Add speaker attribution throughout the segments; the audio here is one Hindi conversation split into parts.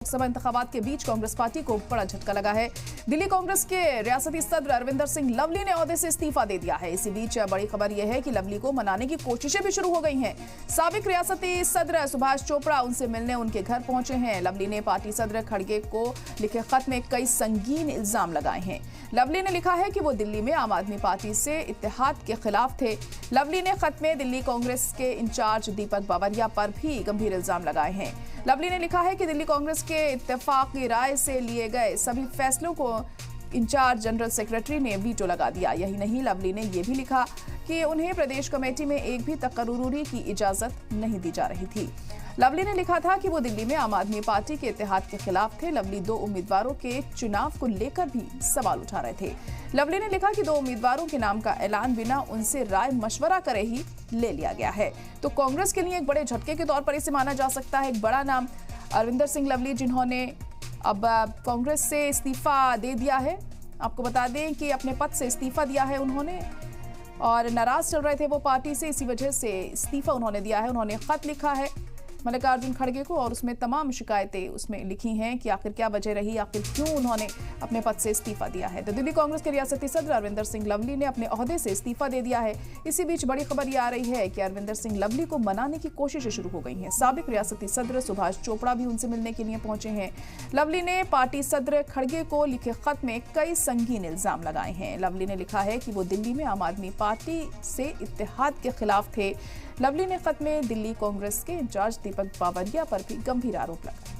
Speaker 1: लोकसभा इंतखाबात के बीच कांग्रेस पार्टी को बड़ा झटका लगा है। दिल्ली कांग्रेस के रियासती सदर अरविंदर सिंह लवली ने ओहदे से इस्तीफा दे दिया है। इसी बीच बड़ी खबर यह है कि लवली को मनाने की कोशिशें भी शुरू हो गई हैं। साबिक रियासती सदर सुभाष चोपड़ा उनसे मिलने उनके घर पहुंचे हैं। लवली ने पार्टी सदर खड़गे को लिखे खत में कई संगीन इल्जाम लगाए हैं। लवली ने लिखा है कि वो दिल्ली में आम आदमी पार्टी से इत्तेहाद के खिलाफ थे। लवली ने खत में दिल्ली कांग्रेस के इंचार्ज दीपक बावरिया पर भी गंभीर इल्जाम लगाए हैं। लवली ने लिखा है कि दिल्ली कांग्रेस के इत्तेफाकी राय से लिए गए सभी फैसलों को इंचार्ज जनरल सेक्रेटरी ने वीटो लगा दिया। यही नहीं, लवली ने यह भी लिखा कि उन्हें प्रदेश कमेटी में एक भी तकर्रुरी की इजाजत नहीं दी जा रही थी। लवली ने लिखा था कि वो दिल्ली में आम आदमी पार्टी के इत्तेहाद के खिलाफ थे। लवली 2 उम्मीदवारों के चुनाव को लेकर भी सवाल उठा रहे थे। लवली ने लिखा कि 2 उम्मीदवारों के नाम का ऐलान बिना उनसे राय मशवरा करे ही ले लिया गया है। तो कांग्रेस के लिए एक बड़े झटके के तौर पर इसे माना जा सकता है। एक बड़ा नाम अरविंदर सिंह लवली, जिन्होंने अब कांग्रेस से इस्तीफा दे दिया है। आपको बता दें कि अपने पद से इस्तीफा दिया है उन्होंने, और नाराज चल रहे थे वो पार्टी से, इसी वजह से इस्तीफा उन्होंने दिया है। उन्होंने खत लिखा है मल्लिकार्जुन खड़गे को और उसमें तमाम शिकायतें उसमें लिखी हैं कि आखिर क्या वजह रही, आखिर क्यों उन्होंने अपने पद से इस्तीफा दिया है। तो दिल्ली कांग्रेस के रियासती सदर अरविंदर सिंह लवली ने अपने ओहदे से इस्तीफा दे दिया है। इसी बीच बड़ी खबर ये आ रही है कि अरविंदर सिंह लवली को मनाने की कोशिशें शुरू हो गई हैं। साबिक रियासती सदर सुभाष चोपड़ा भी उनसे मिलने के लिए पहुंचे हैं। लवली ने पार्टी सदर खड़गे को लिखे खत में कई संगीन इल्जाम लगाए हैं। लवली ने लिखा है कि वो दिल्ली में आम आदमी पार्टी से इत्तेहाद के खिलाफ थे। लवली ने खत में दिल्ली कांग्रेस के इंचार्ज दीपक बावरिया पर भी गंभीर आरोप लगाए।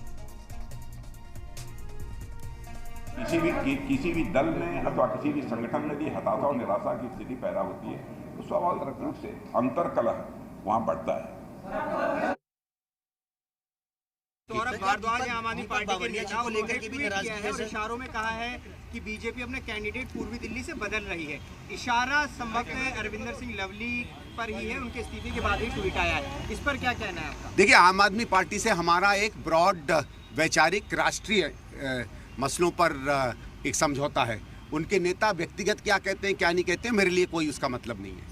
Speaker 2: किसी भी दल में अथवा किसी भी संगठन में भी हताशा और निराशा की स्थिति पैदा होती है तो स्वाभाविक रूप से अंतर्कलह वहां बढ़ता है।
Speaker 3: सौरभ भारद्वाज ने आम आदमी पार्टी के नेताओं को लेकर के भी नाराजगी है और इशारों में कहा है कि बीजेपी अपने कैंडिडेट पूर्वी दिल्ली से बदल रही है। इशारा संभवतः अरविंदर सिंह लवली पर ही है, उनके इस्तीफे के बाद ही ट्वीट आया है। इस पर क्या कहना है आपका?
Speaker 4: देखिए, आम आदमी पार्टी से हमारा एक ब्रॉड वैचारिक राष्ट्रीय मसलों पर एक समझौता है। उनके नेता व्यक्तिगत क्या कहते हैं क्या नहीं कहते हैं, मेरे लिए कोई उसका मतलब नहीं है।